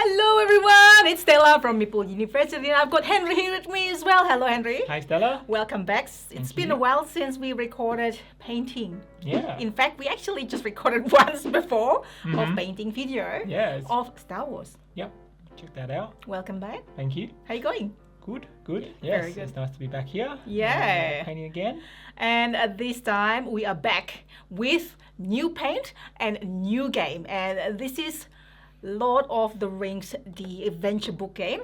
Hello everyone, it's Stella from Maple University and I've got Henry here with me as well. Hello Henry. Hi Stella. Welcome back. It's been a while since we recorded painting. Yeah. In fact, we actually just recorded once before of painting video of Star Wars. Yep. Check that out. Welcome back. Thank you. How you going? Good, good. Yes, Very good. It's nice to be back here. Yeah. Painting again. And this time we are back with new paint and new game. And this is Lord of the Rings, the adventure book game,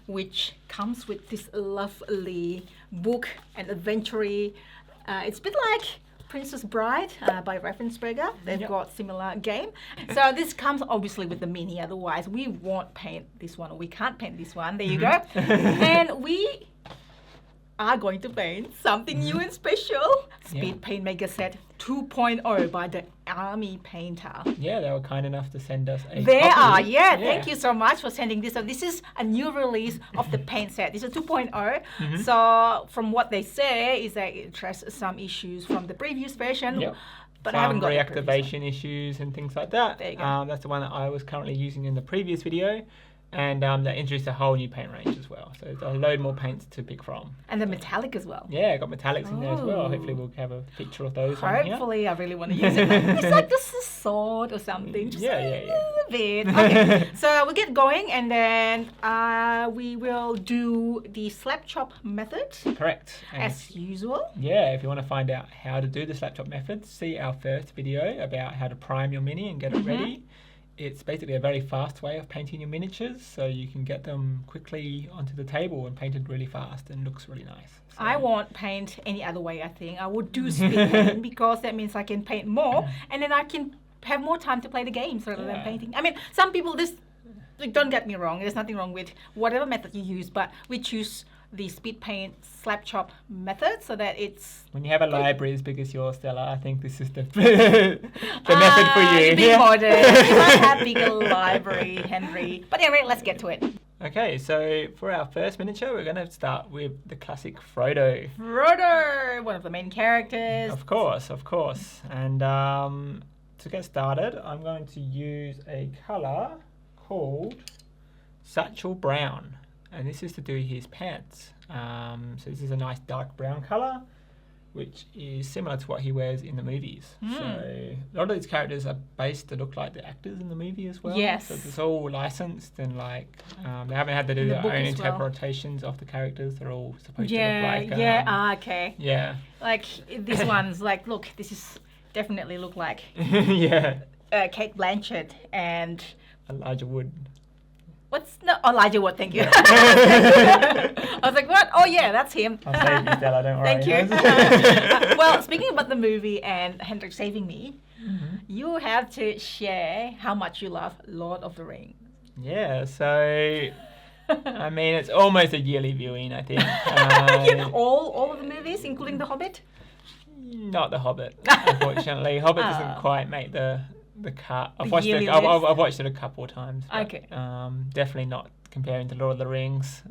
which comes with this lovely book and adventure. It's a bit like Princess Bride by Ravensburger. They've got similar game. So this comes obviously with the mini, otherwise we won't paint this one, or we can't paint this one. There you go. And we are going to paint something new and special. Speed Paint Maker Set 2.0 by the Army Painter. Yeah, they were kind enough to send us a They copy. are, yeah. Thank you so much for sending this. So this is a new release of the paint set. This is 2.0. So from what they say is that it addresses some issues from the previous version. Yep. But Some I haven't got the previous reactivation issues and things like that. There you go. That's the one that I was currently using in the previous video. And they introduced a whole new paint range as well. So there's a load more paints to pick from. And the metallic as well. Yeah, got metallics in there as well. Oh. Hopefully we'll have a picture of those on here. Hopefully, I really want to use it. It's like this is sword or something. Just Yeah. a little bit. Okay, so we'll get going and then we will do the slap chop method Correct. And as usual. yeah, if you want to find out how to do the slap chop method, see our first video about how to prime your mini and get it ready. It's basically a very fast way of painting your miniatures, so you can get them quickly onto the table and painted really fast and looks really nice. So, I won't paint any other way, I think. I would do speed paint because that means I can paint more and then I can have more time to play the games rather than Yeah. painting. I mean, some people, like, don't get me wrong, there's nothing wrong with whatever method you use, but we choose the speed paint slap chop method so that it's when you have a library as big as yours, Stella, I think this is the method for you. You're being modern. You might have bigger library, Henry. But anyway, let's get to it. Okay, so for our first miniature, we're going to start with the classic Frodo. Frodo, one of the main characters. Of course. And to get started, I'm going to use a colour called Satchel Brown. And this is to do his pants. So this is a nice dark brown colour, which is similar to what he wears in the movies. So a lot of these characters are based to look like the actors in the movie as well. Yes. So it's all licensed and like they haven't had to do The their book own as well. interpretations of the characters. They're all supposed to Yeah, look like okay. yeah. Like this one's like, look, this is definitely look like yeah. Kate Blanchett and Elijah Wood. Elijah Wood, thank you. I was like, what? Oh yeah, that's him. I'll save you, Stella, don't worry. Thank you. Well, speaking about the movie and Hendrik saving me, you have to share how much you love Lord of the Rings. Yeah, so I mean it's almost a yearly viewing, I think. All of the movies, including The Hobbit? Not The Hobbit, unfortunately. Hobbit doesn't quite make the cut. I've watched it a couple of times. But, Okay. definitely not comparing to Lord of the Rings.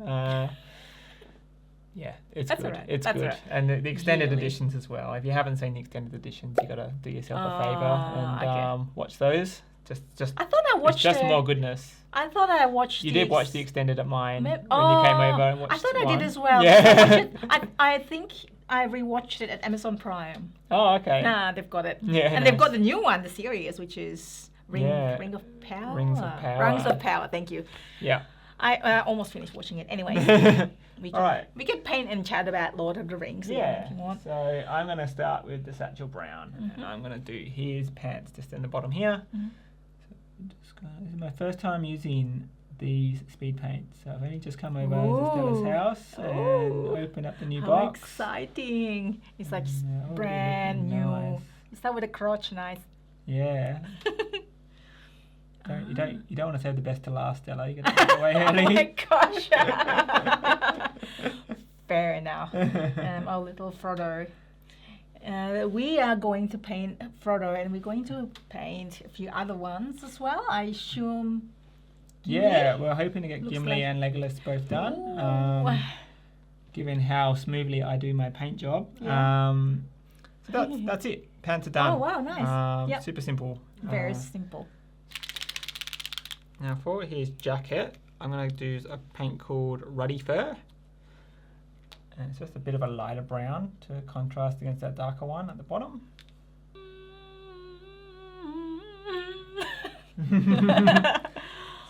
Yeah, it's That's good. all right. It's That's good, all right. and the extended Yearly. editions as well. If you haven't seen the extended editions, you gotta do yourself a favour and okay. watch those. Just I thought I it's watched just more goodness. I thought I watched You did watch the extended at mine when you came Oh, over and watched I thought I one. did as well. Yeah. I think I rewatched it at Amazon Prime. Oh, okay. Nah, they've got it. Yeah, and they've nice. got the new one, the series, which is Ring of Power. Rings of Power. Rings of Power. Thank you. Yeah. I almost finished watching it. Anyway, we can, Alright. we can paint and chat about Lord of the Rings. Yeah. If you want. So I'm going to start with the Satchel Brown, and I'm going to do his pants just in the bottom here. So this is my first time using these speed paints. So I've only just come over to Stella's house and opened up the new How box. exciting! It's like Yeah, already brand looking new. nice. Is that with a crotch? Nice. Yeah. You don't want to save the best to last, Stella. You got to take it away Oh early. my gosh! Fair enough. Our little Frodo. We are going to paint Frodo, and we're going to paint a few other ones as well. I assume. Yeah, we're hoping to get Looks Gimli like- and Legolas both done. Ooh. Given how smoothly I do my paint job. Yeah. So that's it. Pants are done. Oh, wow, nice. Yep. Super simple. Very simple. Now for his jacket, I'm going to do a paint called Ruddy Fur. And it's just a bit of a lighter brown to contrast against that darker one at the bottom.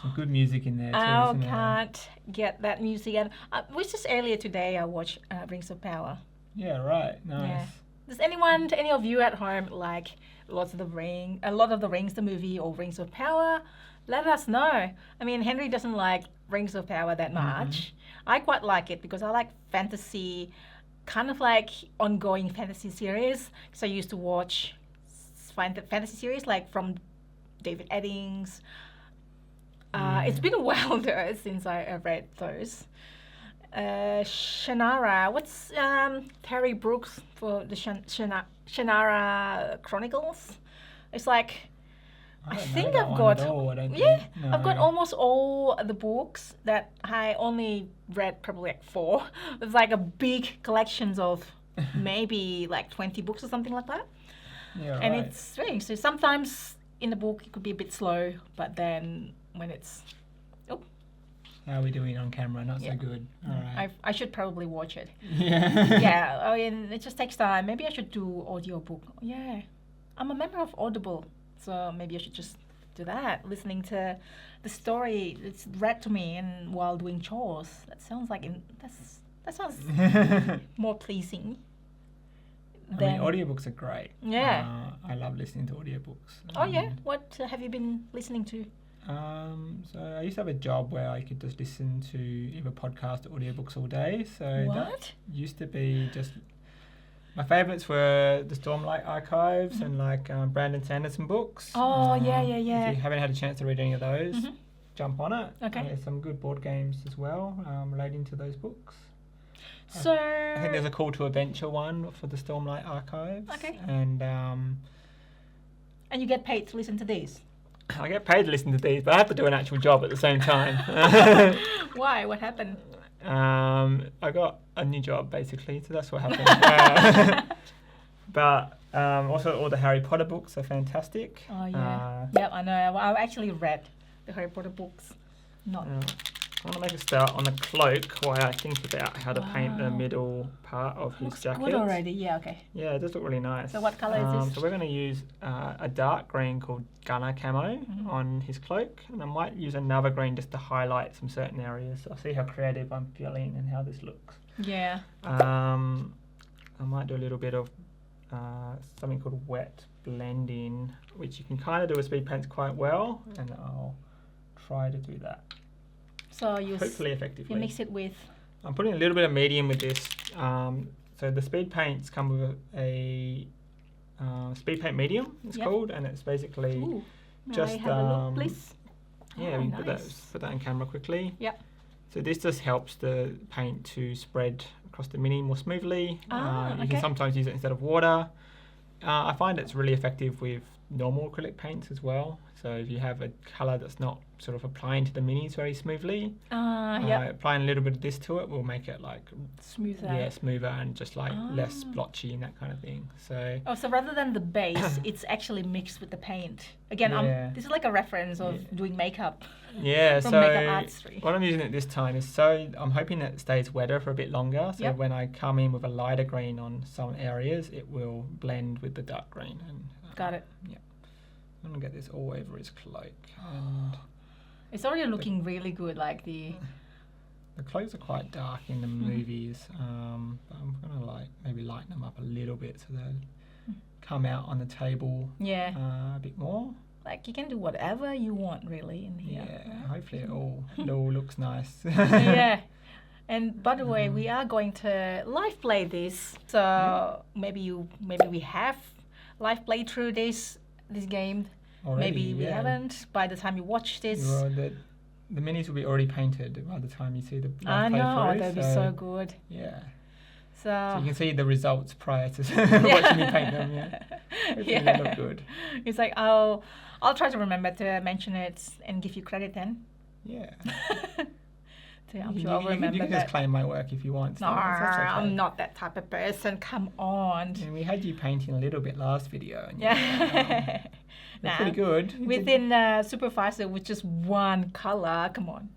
Some good music in there too, I isn't can't get that music. And it was just earlier today I watched Rings of Power. Yeah, right. Nice. Yeah. Does any of you at home like a lot of the Rings, the movie, or Rings of Power? Let us know. I mean, Henry doesn't like Rings of Power that much. I quite like it because I like fantasy, kind of like ongoing fantasy series. So I used to watch fantasy series like from David Eddings. It's been a while though since I read those. Shannara, what's Terry Brooks for the Shannara Chronicles? It's like I think I've got I've got almost all the books that I only read probably like 4. It's like a big collections of maybe like 20 books or something like that. Yeah, And right. it's very so sometimes in the book it could be a bit slow, but then when it's How are we doing on camera? Not Yeah. so good. All right. I should probably watch it. Yeah. Yeah, I mean, it just takes time. Maybe I should do audiobook. Yeah, I'm a member of Audible, so maybe I should just do that. Listening to the story, it's read to me, and while doing chores. That sounds like that sounds more pleasing. I mean, audiobooks are great. Yeah. I love listening to audiobooks. Oh yeah, what have you been listening to? So I used to have a job where I could just listen to either podcast or audiobooks all day. So What? that used to be just my favourites were the Stormlight Archives and like Brandon Sanderson books. Oh, yeah. If you haven't had a chance to read any of those, jump on it. Okay. There's some good board games as well relating to those books. So I think there's a Call to Adventure one for the Stormlight Archives. Okay. And and you get paid to listen to these. I get paid to listen to these, but I have to do an actual job at the same time. Why? What happened? I got a new job basically, so that's what happened. But also all the Harry Potter books are fantastic. Oh yeah. Yep, I know. I actually read the Harry Potter books. Not. I want to make a start on the cloak while I think about how to paint the Wow. middle part of his Looks jacket. good already. Yeah. Okay. Yeah, it does look really nice. So what colour is this? So we're going to use a dark green called Gunner Camo on his cloak, and I might use another green just to highlight some certain areas. So I'll see how creative I'm feeling and how this looks. Yeah. I might do a little bit of something called wet blending, which you can kind of do with speed paints quite well, and I'll try to do that. So you Hopefully effectively. you mix it with. I'm putting a little bit of medium with this. So the speed paints come with a speed paint medium, it's Yep. called, and it's basically Ooh. May just I have a look, please? yeah. Oh, We can nice. put that on camera quickly. Yep. So this just helps the paint to spread across the mini more smoothly. You okay. can sometimes use it instead of water. I find it's really effective with normal acrylic paints as well. So if you have a colour that's not sort of applying to the minis very smoothly, Yep. applying a little bit of this to it will make it like Smoother. smoother and just like less blotchy and that kind of thing. So Oh, so rather than the base, it's actually mixed with the paint. Again, Yeah. this is like a reference of doing makeup. yeah, From so makeup artistry. what I'm using it this time is I'm hoping that it stays wetter for a bit longer. So Yep. when I come in with a lighter green on some areas, it will blend with the dark green. And Got it. I'm gonna get this all over his cloak, and It's already looking really good. Like the. the clothes are quite dark in the movies. But I'm gonna maybe lighten them up a little bit so they'll come out on the table Yeah. a bit more. Like you can do whatever you want really in here. Yeah, hopefully it all looks nice. Yeah. And by the way, we are going to live play this. So maybe we have live played through this game. Already, Maybe we yeah. haven't. By the time you watch this, Well, the minis will be already painted by the time you see the I live know playthrough. that'd be so good. Yeah. So So you can see the results prior to watching me paint them. Yeah. Hopefully they look good. It's like I'll try to remember to mention it and give you credit then. Yeah. So I'm You, sure I'll you can remember just that. claim my work if you want. No, So that's okay. I'm not that type of person. Come on. And we had you painting a little bit last video. And Yeah. you're pretty good. You did- Within Supervisor with just one color, come on.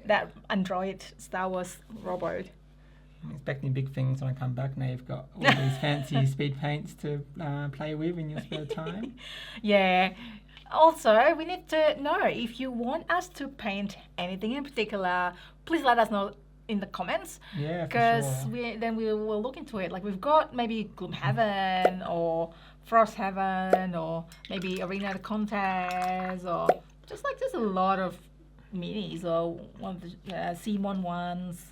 That Android Star Wars robot. I'm expecting big things when I come back. Now you've got all these fancy speed paints to play with in your spare time. Yeah. Also, we need to know if you want us to paint anything in particular, please let us know in the comments. Yeah, for Because sure. then we will look into it. Like we've got maybe Gloomhaven or Frosthaven or maybe Arena the Contest or just a lot of minis or one of the C1 ones.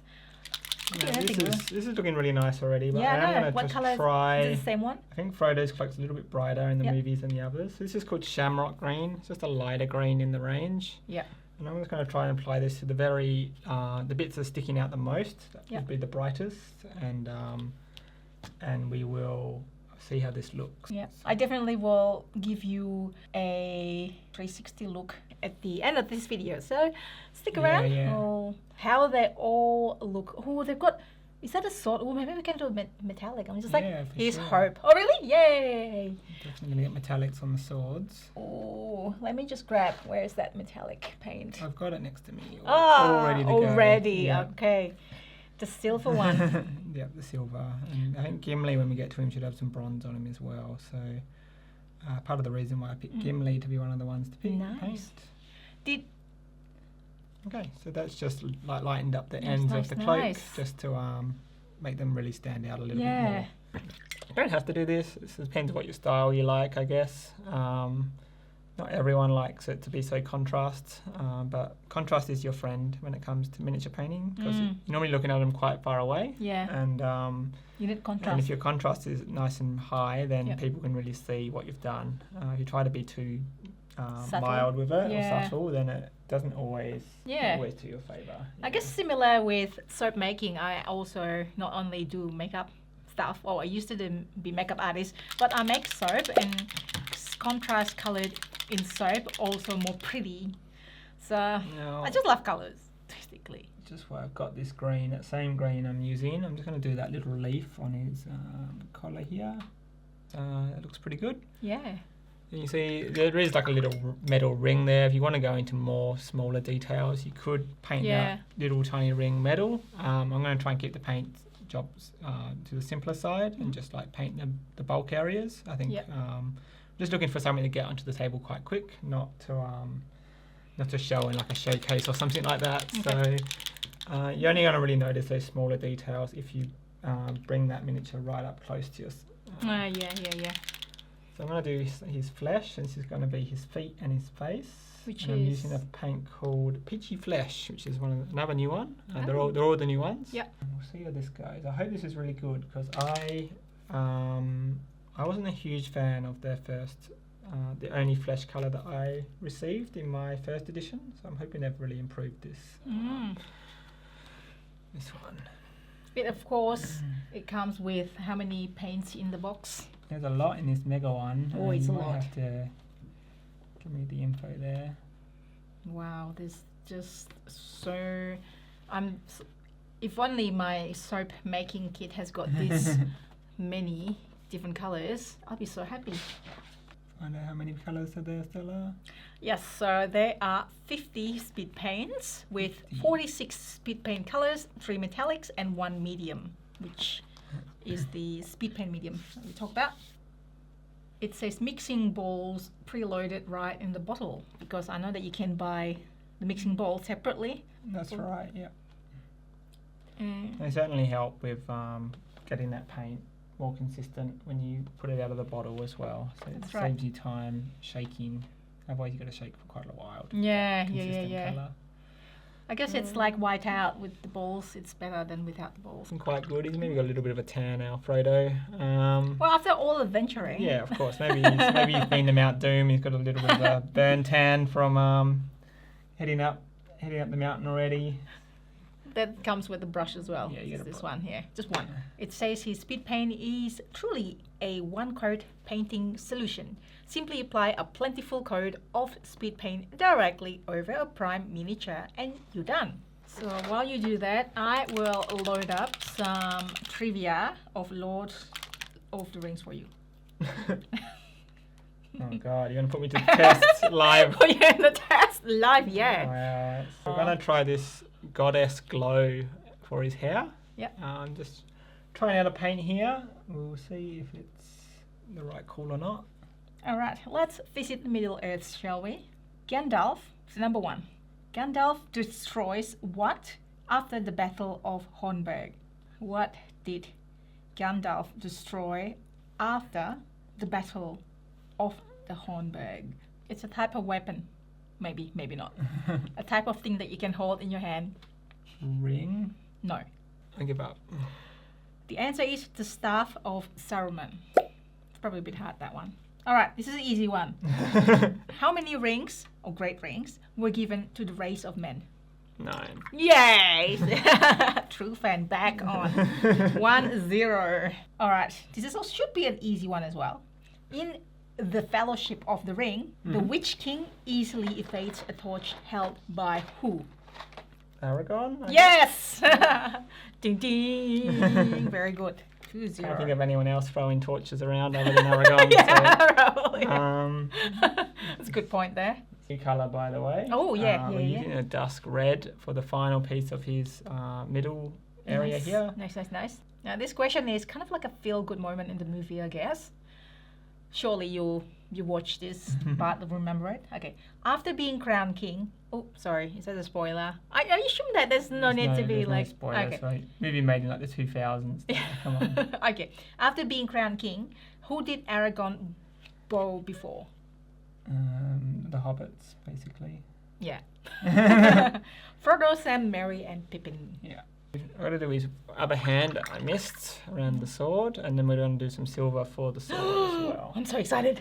Yeah, anything this is looking really nice already, but Yeah, I I am know. going to What just colour is try. it? The same one? I think Frodo's cloak's a little bit brighter in the Yep. movies than the others. This is called Shamrock Green. It's just a lighter green in the range. Yeah. And I'm just going to try and apply this to the very, the bits that are sticking out the most. That Yep. would be the brightest. And we will see how this looks. Yeah, I definitely will give you a 360 look at the end of this video. So stick Yeah, around. yeah. Oh, how they all look. Oh, they've got. Is that a sword? Oh, maybe we can do a metallic. I'm just like, Yeah, for here's sure. hope. Oh, really? Yay! Definitely going to get metallics on the swords. Oh, let me just grab. Where is that metallic paint? I've got it next to me. It's Ah, all ready to go. already. Yeah. Okay. The silver one. Yep, the silver. And I think Gimli, when we get to him, should have some bronze on him as well. So part of the reason why I picked Gimli to be one of the ones to pick. Nice. Paint. Did Okay, so that's just like lightened up the Nice, ends nice, of the cloak nice. just to make them really stand out a little Yeah. bit more. You don't have to do this. It depends what your style you like, I guess. Not everyone likes it to be so contrast, but contrast is your friend when it comes to miniature painting because you're normally looking at them quite far away. Yeah. And You need and contrast. if your contrast is nice and high, then Yep. people can really see what you've done. If you try to be too Subtle. mild with it Yeah. or subtle, then it doesn't always Yeah. always to your favour. I guess similar with soap making, I also not only do makeup stuff, or I used to be makeup artist, but I make soap and contrast colored in soap also more pretty. So Now, I just love colors, basically. just where I've got this green, that same green I'm using, I'm just going to do that little leaf on his collar here. It looks pretty good. Yeah. And you see there is like a little metal ring there. If you want to go into more smaller details, you could paint Yeah. that little tiny ring metal. I'm going to try and keep the paint jobs to the simpler side and just like paint the bulk areas. I think Yep. just looking for something to get onto the table quite quick, not to show in like a showcase or something like that. Okay. So you're only going to really notice those smaller details if you bring that miniature right up close to your. Yeah. So I'm going to do his flesh. This is going to be his feet and his face. Which and I'm is- using a paint called Peachy Flesh, which is another new one. They're Oh. all the new ones. Yep. And we'll see how this goes. I hope this is really good because I wasn't a huge fan of their first, the only flesh colour that I received in my first edition. So I'm hoping they've really improved this. This one. But of course, it comes with how many paints in the box? There's a lot in this mega one. Oh, it's a You might lot. have to give me the info there. Wow, there's just so. If only my soap making kit has got this many different colors, I'll be so happy. Find out how many colours are there, Stella. Yes, so there are 50 speed paints with 50. 46 speed paint colors, 3 metallics, and 1 medium, which is the speed paint medium that we talked about. It says mixing bowls preloaded right in the bottle because I know that you can buy the mixing bowl separately. That's right, yeah. And They certainly help with getting that paint more consistent when you put it out of the bottle as well. So it That's right. saves you time shaking. Otherwise, you've got to shake for quite a while to yeah, get consistent yeah. colour. I guess it's like white out with the balls. It's better than without the balls. Looking quite good. He's maybe got a little bit of a tan now, Frodo. Well, after all adventuring. Yeah, of course. Maybe you've been to Mount Doom. He's got a little bit of a burn tan from heading up the mountain already. That comes with the brush as well. Yeah, you It's get a this brush. one here, just one. It says his speed paint is truly a one-coat painting solution. Simply apply a plentiful coat of speed paint directly over a prime miniature and you're done. So while you do that, I will load up some trivia of Lord of the Rings for you. Oh God, you're gonna put me to the test live. Oh yeah, the test live, yeah. Wow. So we're gonna try this Goddess Glow for his hair. Yep. I'm just trying out a paint here. We'll see if it's the right call or not. All right, let's visit Middle Earth, shall we? Gandalf, number 1. Gandalf destroys what after the Battle of Hornburg? What did Gandalf destroy after the Battle of the Hornburg? It's a type of weapon. Maybe, maybe not. A type of thing that you can hold in your hand. Ring? No. I give up. The answer is the Staff of Saruman. It's probably a bit hard, that one. All right, this is an easy one. How many rings, or great rings, were given to the race of men? 9. Yay! True fan back on. 1-0. All right, this is should be an easy one as well. In the Fellowship of the Ring, the Witch King easily evades a torch held by who? Aragorn? Yes! Ding ding. Very good. 2-0. Can't think of anyone else throwing torches around other than Aragorn. Yeah, probably. That's a good point there. New colour, by the way. Oh, yeah, We're yeah. using a dusk red for the final piece of his middle area Nice. here. Nice. Now, this question is kind of like a feel-good moment in the movie, I guess. Surely you watch this part to remember it. Okay. After being crowned king... Oh, sorry. Is that a spoiler? I assume that there's no need to be there's like... No spoilers, okay. right? Movie made in like the 2000s. Come on. Okay. After being crowned king, who did Aragorn bow before? The hobbits, basically. Yeah. Frodo, Sam, Merry, and Pippin. Yeah. What I'm going to do is other hand I missed around the sword, and then we're going to do some silver for the sword as well. I'm so excited.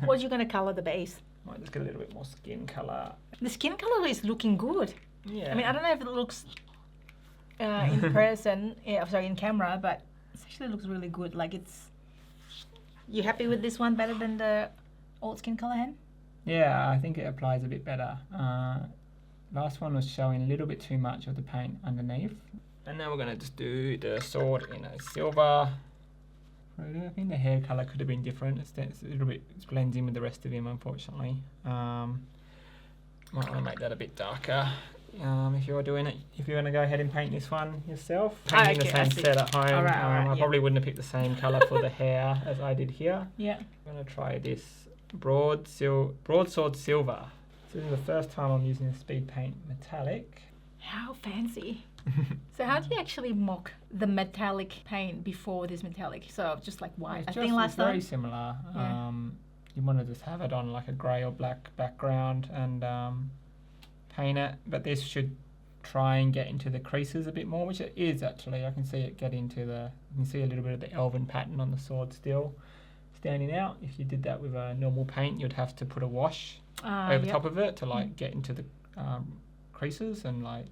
What are you going to color the base? Might just get a little bit more skin colour. The skin color is looking good. Yeah. I mean, I don't know if it looks in person, in camera, but it actually looks really good. Like it's... You happy with this one better than the old skin color hand? Yeah, I think it applies a bit better. Last one was showing a little bit too much of the paint underneath. And now we're going to just do the sword in a silver. I think the hair colour could have been different. It's a little bit, it blends in with the rest of him, unfortunately. Might want to make that a bit darker. If you're doing it, if you're going to go ahead and paint this one yourself, painting the same set at home. All right, I probably wouldn't have picked the same colour for the hair as I did here. Yeah. I'm going to try this broadsword silver. This is the first time I'm using a speed paint metallic. How fancy. So how do you actually mock the metallic paint before this metallic? So just like white. I think last it's very time. similar. Yeah. You want to just have it on like a grey or black background and paint it. But this should try and get into the creases a bit more, which it is actually. I can see it get into the... You can see a little bit of the elven pattern on the sword still standing out. If you did that with a normal paint, you'd have to put a wash over top of it to like get into the creases and like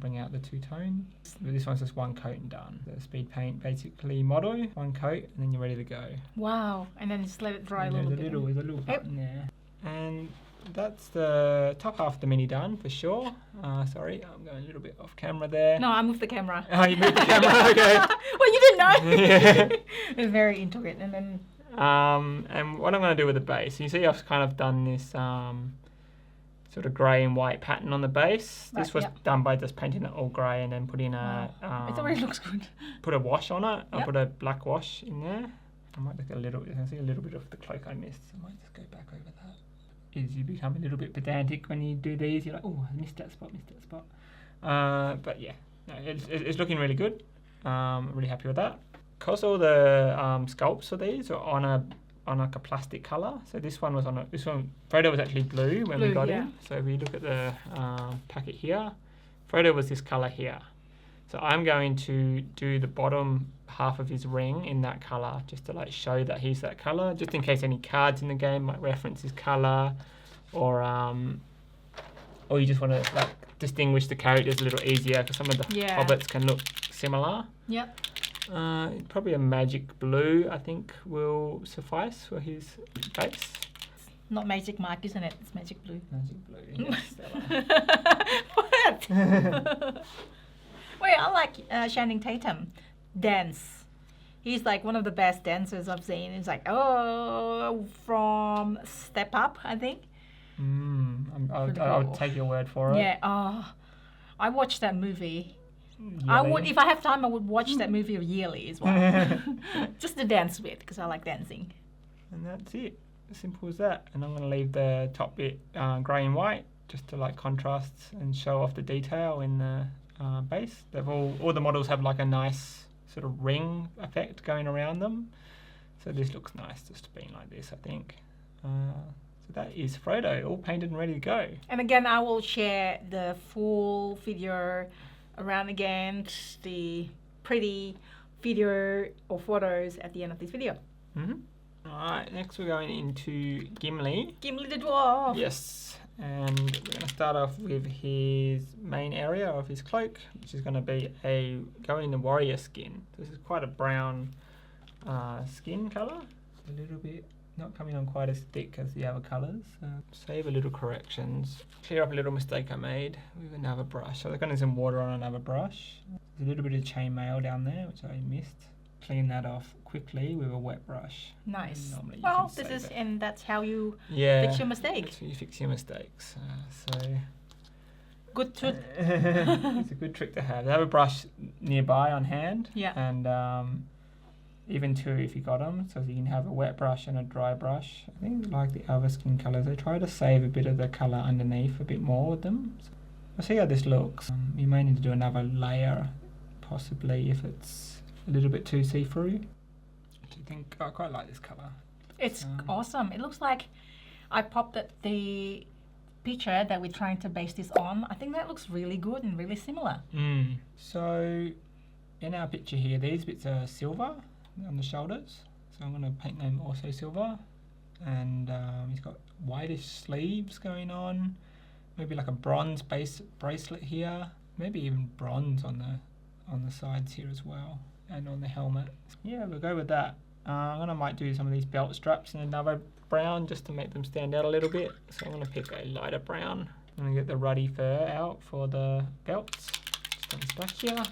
bring out the two-tone. But this one's just one coat and done. The speed paint basically motto, one coat and then you're ready to go. Wow, and then just let it dry And a little bit. there's a little button there. And that's the top half of the mini done for sure. Sorry, I'm going a little bit off camera there. No, I moved the camera. Oh, you moved the camera, okay. Well, you didn't know. Yeah. We're very into it. And then... and what I'm going to do with the base, you see I've kind of done this sort of grey and white pattern on the base. This was done by just painting it all grey and then putting a... it already looks good. Put a wash on it. I put a black wash in there. I might just get a little bit, I see a little bit of the cloak I missed. I might just go back over that. Is you become a little bit pedantic when you do these. You're like, oh, I missed that spot. But yeah, no, it's looking really good. Really happy with that. Because all the sculpts for these are on like a plastic colour. So this one, Frodo was actually blue when we got him. So if you look at the packet here, Frodo was this colour here. So I'm going to do the bottom half of his ring in that colour, just to like show that he's that colour, just in case any cards in the game might reference his colour, or you just want to like distinguish the characters a little easier, because some of the hobbits can look similar. Yep. Probably a magic blue, I think, will suffice for his base. Not magic mark, isn't it? It's magic blue. Magic blue, yes. What? Well, I like Channing Tatum dance. He's like one of the best dancers I've seen. He's like, from Step Up, I think. Pretty I would cool. take your word for it. Yeah. Oh, I watched that movie. I would, if I have time, I would watch that movie yearly as well. Just to dance with, because I like dancing. And that's it. Simple as that. And I'm going to leave the top bit grey and white, just to like contrast and show off the detail in the base. They've all the models have like a nice sort of ring effect going around them. So this looks nice just being like this, I think. So that is Frodo, all painted and ready to go. And again, I will share the full video around again, the pretty video or photos at the end of this video. Alright, next we're going into Gimli. Gimli the dwarf. Yes, and we're going to start off with his main area of his cloak, which is going to be going the warrior skin. This is quite a brown skin colour, a little bit not coming on quite as thick as the other colours. Save a little corrections, clear up a little mistake I made with another brush. So I've got some water on another brush. There's a little bit of chainmail down there which I missed. Clean that off quickly with a wet brush. Nice. Normally you Well, can this save is, it. and that's how you Yeah, fix your mistake. that's how you fix your mistakes. So Good trick. it's a good trick to have. Have a brush nearby on hand. Yeah. And even two if you got them, so you can have a wet brush and a dry brush. I think like the other skin colours, I try to save a bit of the colour underneath a bit more with them. So we'll see how this looks. You may need to do another layer, possibly if it's a little bit too see-through. Do you think? I quite like this colour. It's awesome. It looks like I popped the picture that we're trying to base this on. I think that looks really good and really similar. So in our picture here, these bits are silver on the shoulders. So I'm going to paint them also silver. And he's got whitish sleeves going on. Maybe like a bronze base bracelet here. Maybe even bronze on the sides here as well. And on the helmet. Yeah, we'll go with that. Might do some of these belt straps in another brown just to make them stand out a little bit. So I'm going to pick a lighter brown. I'm going to get the ruddy fur out for the belts. Just on this back here.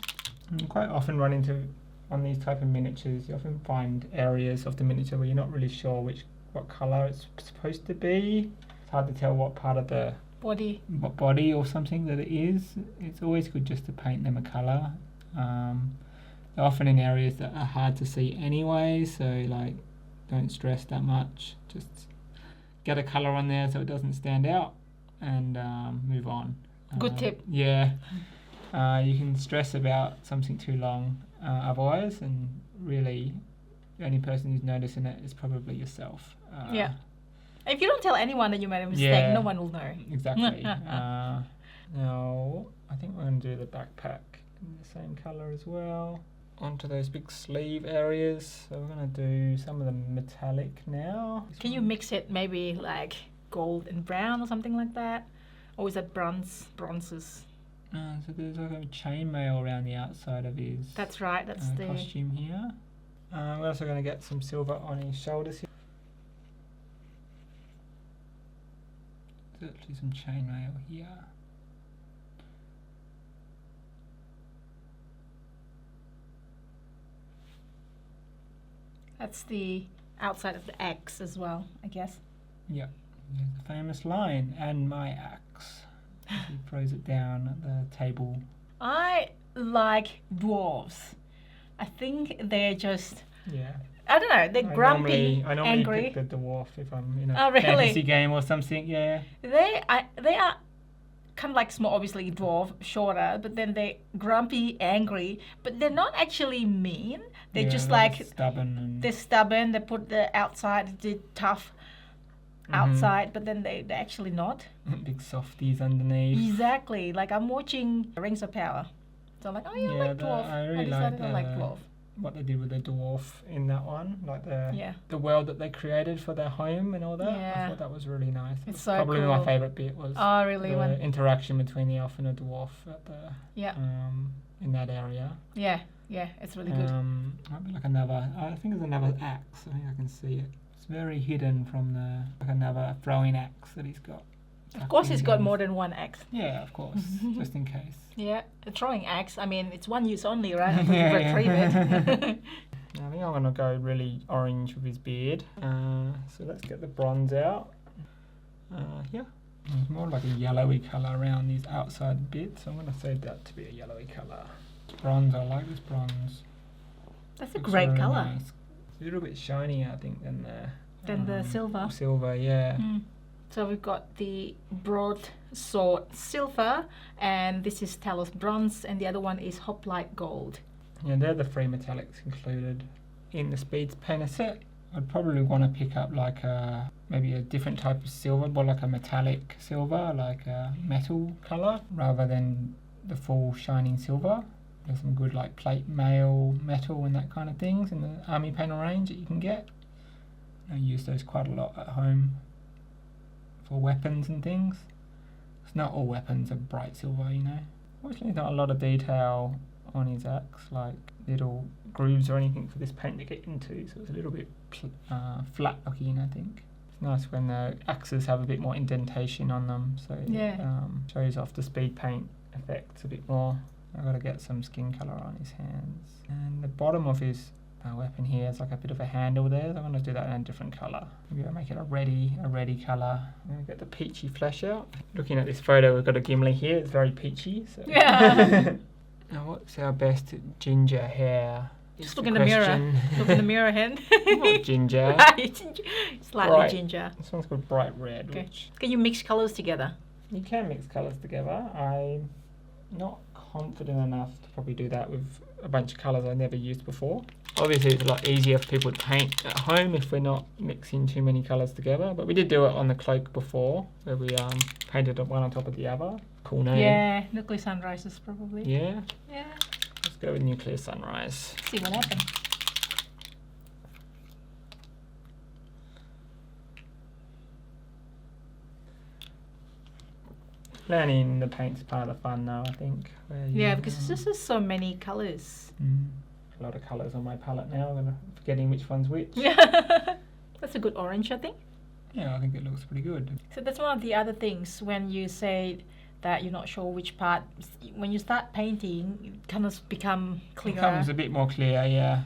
And quite often run into, on these type of miniatures, you often find areas of the miniature where you're not really sure what colour it's supposed to be. It's hard to tell what part of the what body or something that it is. It's always good just to paint them a colour. They're often in areas that are hard to see anyway, so like don't stress that much. Just get a colour on there so it doesn't stand out and move on. Good tip. Yeah. You can stress about something too long otherwise, and really the only person who's noticing it is probably yourself. Yeah. If you don't tell anyone that you made a mistake, Yeah. no one will know. Exactly. Now, I think we're going to do the backpack in the same colour as well. Onto those big sleeve areas. So we're going to do some of the metallic now. Can you mix it maybe like gold and brown or something like that? Or is that bronzes? So there's like a chainmail around the outside of his That's right, that's the... costume here. We're also going to get some silver on his shoulders here. There's actually some chainmail here. That's the outside of the X as well, I guess. Yeah, there's the famous line, "and my axe." He throws it down at the table. I like dwarves. I think they're just, Yeah. I don't know, they're grumpy, I normally angry. pick the dwarf if I'm in a Oh, really? fantasy game or something. Yeah. They are kind of like small, obviously dwarf, shorter, but then they're grumpy, angry, but they're not actually mean. They're Yeah, just they're like, stubborn. And they're stubborn, they put the outside, the tough outside, but then they're actually not. big softies underneath. Exactly. Like I'm watching Rings of Power. So I'm like, oh yeah, I like dwarf. I really decided like I like dwarf. what they did with the dwarf in that one, like Yeah. the world that they created for their home and all that. I Yeah. thought that was really nice. It's so Probably cool. my favourite bit was Oh really? the interaction between the elf and the dwarf at the Yeah. in that area. Yeah, it's really good. Might be like another. I think there's another axe. I think I can see it. It's very hidden from like another throwing axe that he's got. Of course, it's got more than one axe. Yeah, of course, just in case. Yeah, a throwing axe. I mean, it's one use only, right? Retrieve it. I think I'm gonna go really orange with his beard. So let's get the bronze out. Yeah, it's more like a yellowy colour around these outside bits. So I'm gonna save that to be a yellowy colour. Bronze, I like this bronze. That's a Looks great really color. nice. It's a little bit shinier, I think, than the Silver. Silver, yeah. So we've got the broadsword silver, and this is Talos bronze, and the other one is Hoplite gold. Yeah, they're the three metallics included in the Speeds Painter set. I'd probably want to pick up like maybe a different type of silver, more like a metallic silver, like a metal colour, rather than the full shining silver. There's some good like plate mail, metal and that kind of things in the Army Painter range that you can get. I use those quite a lot at home for weapons and things. It's not all weapons are bright silver, you know. Fortunately, not a lot of detail on his axe, like little grooves or anything for this paint to get into, so it's a little bit flat looking, I think. It's nice when the axes have a bit more indentation on them, so it shows off the speed paint effects a bit more. I've got to get some skin colour on his hands. And the bottom of his weapon here is like a bit of a handle there, so I'm going to do that in a different colour. Maybe I'll make it a reddy colour. I'm going to get the peachy flesh out. Looking at this photo, we've got a Gimli here, it's very peachy. So. Yeah. Now what's our best ginger hair? Just look in the mirror. Look in the mirror, Hen. Not ginger. Slightly Bright. ginger. This one's called bright red. Okay. Which Can you mix colours together? you can mix colours together. I'm not confident enough to probably do that with a bunch of colours I've never used before. Obviously it's a lot easier for people to paint at home if we're not mixing too many colours together, but we did do it on the cloak before where we painted one on top of the other. Cool name. Yeah, Nuclear Sunrises probably. Yeah. Yeah. Let's go with Nuclear Sunrise. See what happens. Learning the paint's part of the fun though, I think. Yeah, because there's just so many colours. A lot of colours on my palette now, I'm forgetting which one's which. Yeah. That's a good orange, I think. Yeah, I think it looks pretty good. So that's one of the other things when you say that you're not sure which part. When you start painting, it kind of become It clearer. becomes a bit more clear, yeah.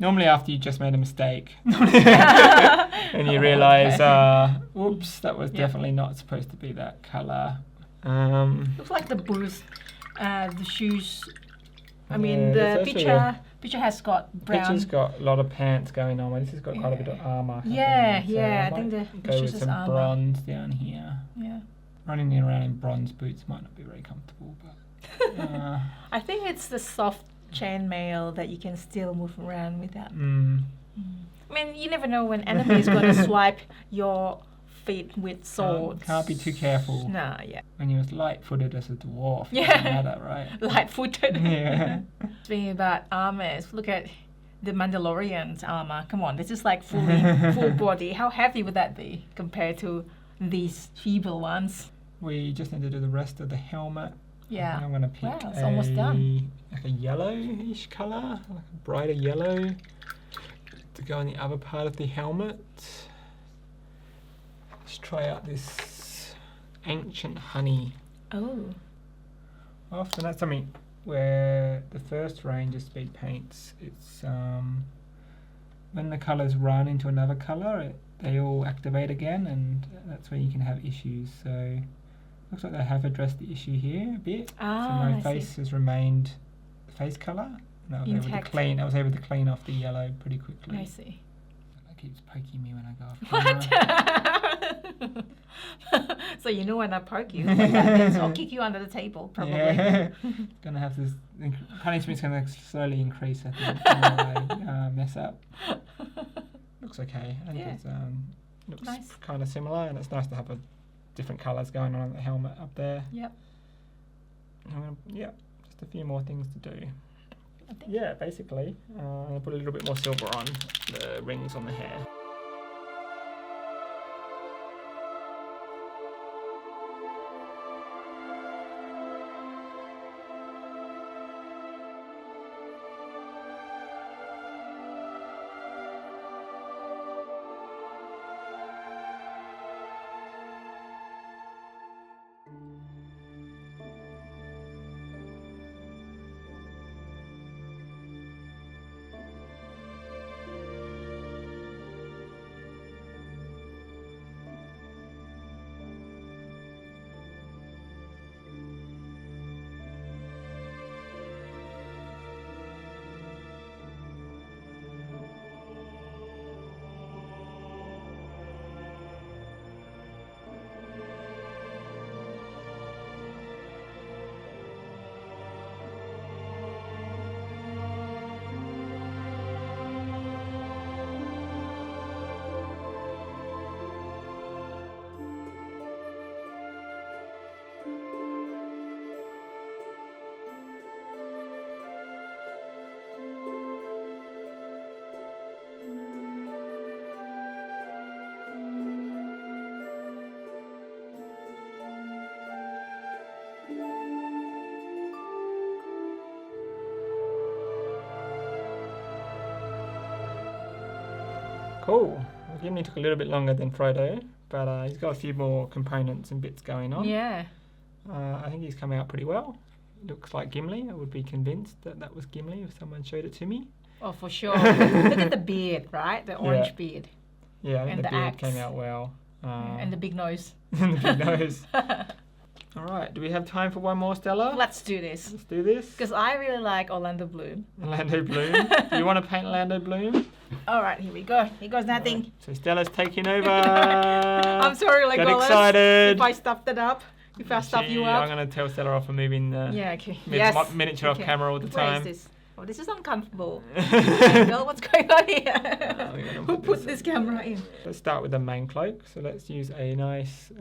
Normally after you just made a mistake and you realise, whoops, that was definitely not supposed to be that colour. Looks like the boots, the shoes. I mean, Yeah, the picture has got brown. Picture's got a lot of pants going on. This has got quite a bit of armour. Yeah, happening, so yeah, I might think the go shoes with is some armour. bronze down here. Yeah. Running around in bronze boots might not be very comfortable, but I think it's the soft chainmail that you can still move around without. I mean, you never know when enemy is going to swipe your feet with swords. can't be too careful. Nah, yeah. When you're as light-footed as a dwarf, it Yeah. doesn't matter, right? Light-footed. Yeah. Speaking about armors, look at the Mandalorian's armor. Come on, this is like full body. How heavy would that be compared to these feeble ones? We just need to do the rest of the helmet. Yeah. I'm going to pick Wow, it's almost done. like a yellowish colour, like a brighter yellow to go on the other part of the helmet. Let's try out this Ancient Honey. Oh. Often that's something where the first range of speed paints, it's when the colours run into another colour, they all activate again, and that's where you can have issues. So looks like they have addressed the issue here a bit. So my I face see. has remained the face colour. And I was Intact. able to clean off the yellow pretty quickly. I see. It keeps poking me when I go off camera. What? So you know when I poke you, what happens? I'll kick you under the table, probably. Yeah. Gonna have this punishment's gonna slowly increase, I think, when I mess up. Looks okay. I think Yeah. it's looks Nice. kind of similar, and it's nice to have a different colours going on the helmet up there. Yep. Yeah, just a few more things to do. I think. Yeah, basically, I'll put a little bit more silver on the rings on the hair. Cool. Well, Gimli took a little bit longer than Frodo, but he's got a few more components and bits going on. Yeah. I think he's come out pretty well. Looks like Gimli. I would be convinced that that was Gimli if someone showed it to me. Oh, for sure. Look at the beard, right? The orange Yeah. beard. Yeah, I think And the the beard axe. came out well. And the big nose. and the big nose. All right, do we have time for one more, Stella? Let's do this. Let's do this. Because I really like Orlando Bloom. Orlando Bloom. Do you want to paint Orlando Bloom? All right, here we go. Here goes nothing. Right, so Stella's taking over. I'm sorry, Got Legolas, excited. if I stuffed it up. If I stuffed you I'm up. going to tell Stella off for moving the Yeah, okay. miniature off camera all the Where time. is this? Oh, this is uncomfortable. Girl, what's going on here? we're gonna Who put put this this camera in? Let's start with the main cloak. So let's use a nice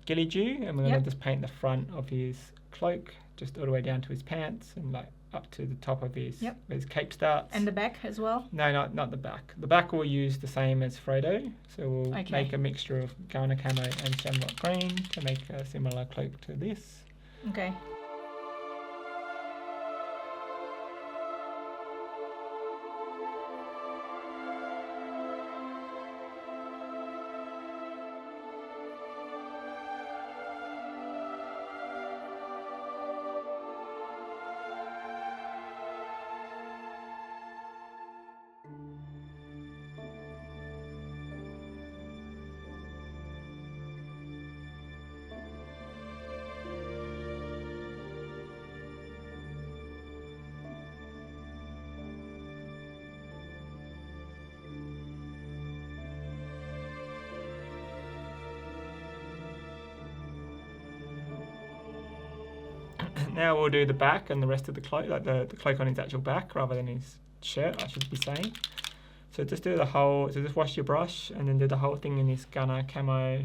ghillie dew, and we're going Yep. to just paint the front of his cloak just all the way down to his pants and like up to the top of his Yep. where his cape starts. And the back as well? No, not the back. The back we'll use the same as Frodo. So we'll Okay. make a mixture of Ghana camo and Shamrock green to make a similar cloak to this. Okay. Now we'll do the back and the rest of the cloak, like the cloak on his actual back rather than his shirt, I should be saying. So just do the whole, so just wash your brush and then do the whole thing in this Ghana camo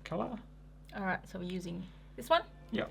colour. All right, so we're using this one? Yep.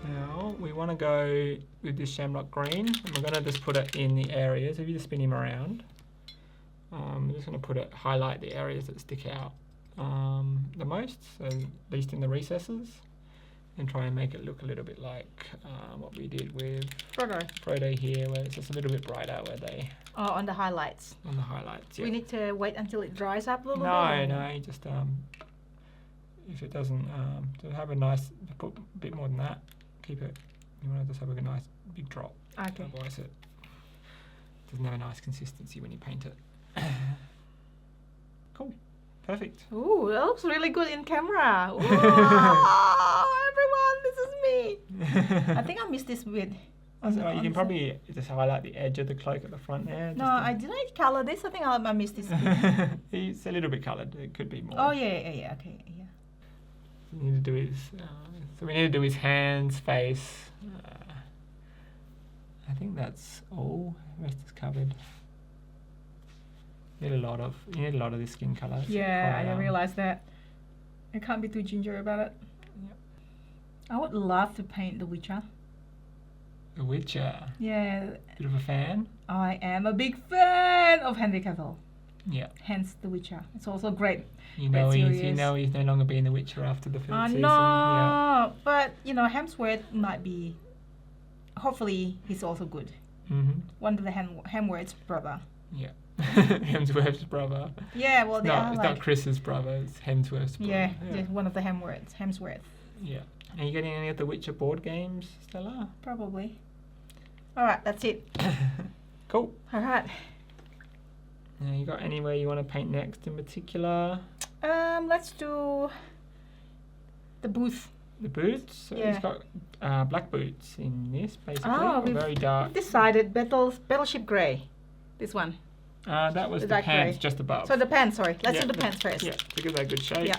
Now we want to go with this Shamrock green, and we're going to just put it in the areas. If you just spin him around, we're just going to put it, highlight the areas that stick out the most, so at least in the recesses, and try and make it look a little bit like what we did with Frodo here, where it's just a little bit brighter where they Oh, on the highlights. on the highlights. We need to wait until it dries up a little bit? No, you just if it doesn't, to have a nice, put a bit more than that. Keep it. You want to just have a nice big drop. Okay. Otherwise, it doesn't have a nice consistency when you paint it. Cool. Perfect. Ooh, that looks really good in camera. Ooh, everyone, this is me. I think I missed this bit. That's all right. You can probably just highlight the edge of the cloak at the front there. No, I didn't color this. I think I missed this bit. It's a little bit coloured. It could be more. Oh, yeah, okay, yeah. We need to do his. So we need to do his hands, face. I think that's all. The rest is covered. You need a lot of this skin colour. It's Yeah, quite, I realized that. I can't be too ginger about it. Yep. I would love to paint The Witcher. The Witcher. Yeah, Bit of a fan. I am a big fan of Henry Cavill. Yeah. Hence The Witcher. It's also great. You know Great he's no longer being the Witcher after the third season. No, Yeah. but Hemsworth might be. Hopefully, he's also good. Mm-hmm. One of the Hemsworth's brother. Yeah. Hemsworth's brother. Yeah, well, they are It's like. not Chris's brother, it's Hemsworth's brother. Yeah, one of the Hemsworth. Yeah. Are you getting any of the Witcher board games, Stella? Probably. All right, that's it. Cool. All right. Now, you got anywhere you want to paint next in particular? Let's do the booth. The boots. So Yeah. he's got black boots in this, basically. Oh, we've very dark. decided Battleship Grey. This one. That was The the dark pants grey. just above. So the pants, sorry. Let's Yeah, do the pants first. Yeah, to give that a good shake. Yeah.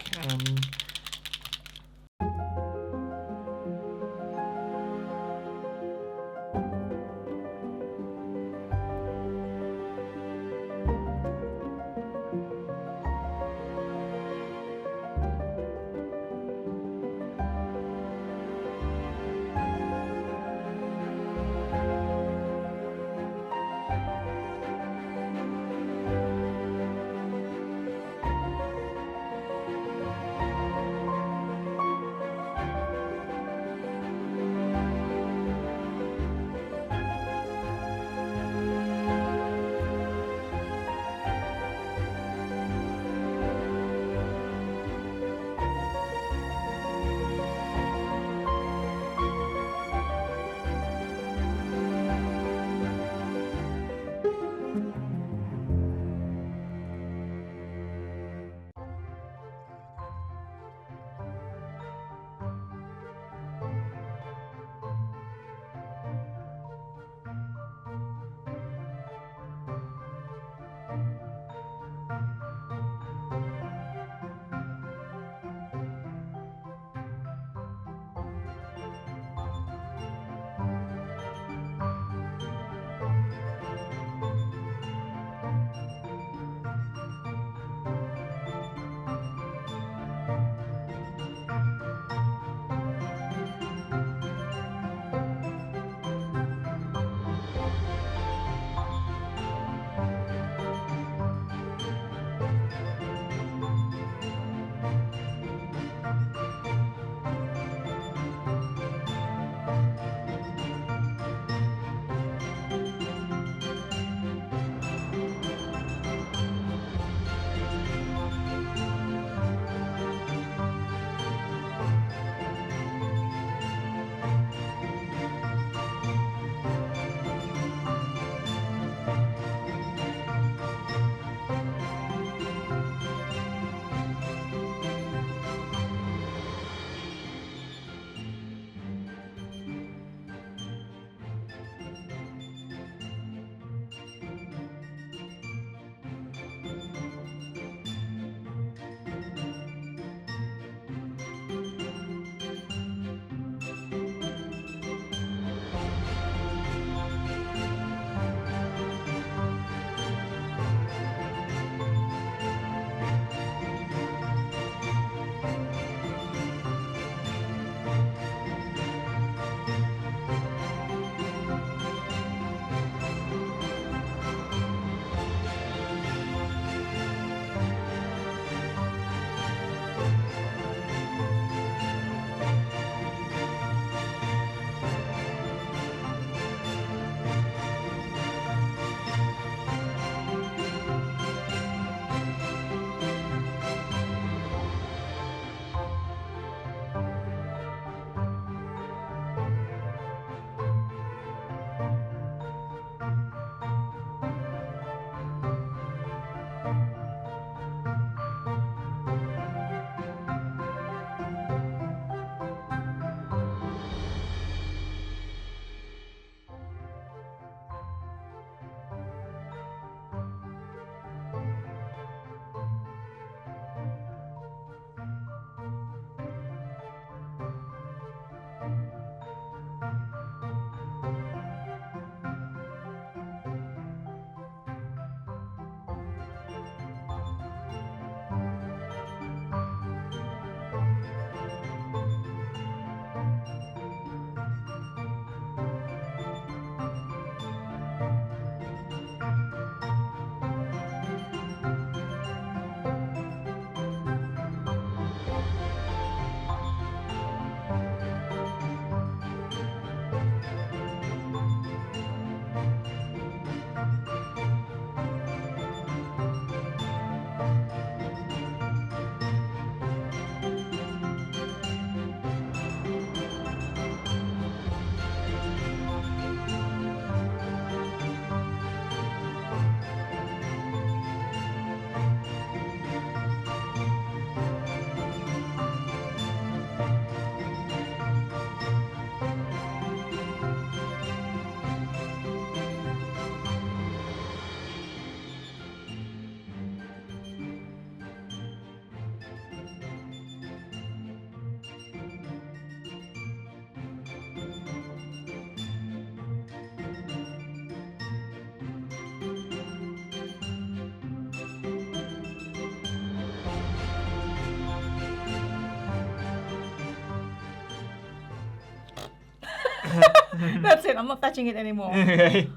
That's it. I'm not touching it anymore. Okay.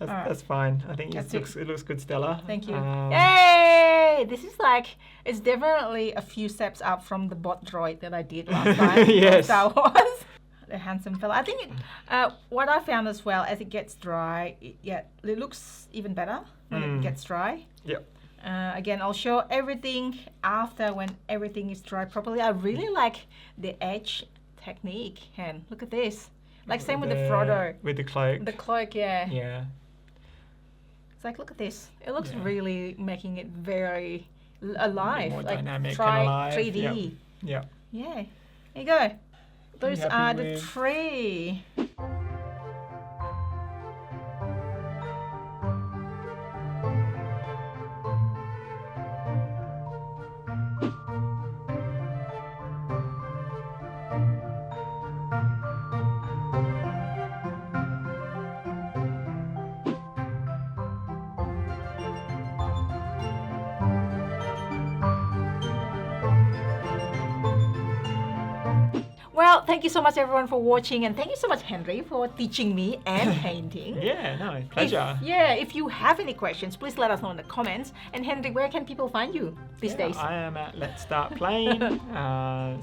Alright. That's fine. I think That's it looks good, Stella. Thank you. Um, Yay! This is like, it's definitely a few steps up from the bot droid that I did last time. Yes. Star Wars. The handsome fella. I think what I found as well, as it gets dry, it looks even better when it gets dry. Yep. Again, I'll show everything after when everything is dry properly. I really like the edge technique. And look at this. Like same with the Frodo. With the cloak. The cloak, yeah. Yeah. It's like, look at this. It looks Yeah. really making it very alive. more like dynamic and try alive. 3D. Yeah. Yeah. There you go. Those happy are the with- 3. Well, thank you so much everyone for watching, and thank you so much Henry for teaching me and painting. Yeah, no, pleasure. If you have any questions, please let us know in the comments. And Henry, where can people find you these days? I am at Let's Start Playing,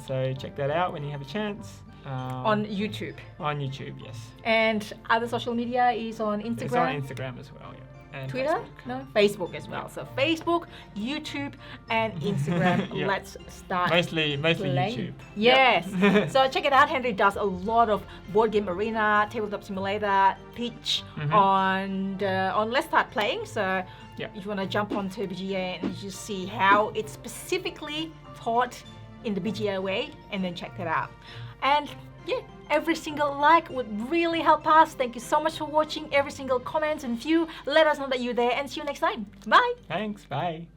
so check that out when you have a chance. On YouTube. On YouTube, yes. And other social media is on Instagram. It's on Instagram as well, yeah. And Twitter? Facebook. No, Facebook as well. So Facebook, YouTube, and Instagram. Yeah. Let's start. Mostly playing. YouTube. Yes. Yep. So check it out. Henry does a lot of board game arena, tabletop simulator, pitch on Let's Start Playing. So Yep. if you want to jump onto BGA and just see how it's specifically taught in the BGA way, and then check that out. And yeah, every single like would really help us. Thank you so much for watching. Every single comment and view, let us know that you're there, and see you next time. Bye. Thanks, bye.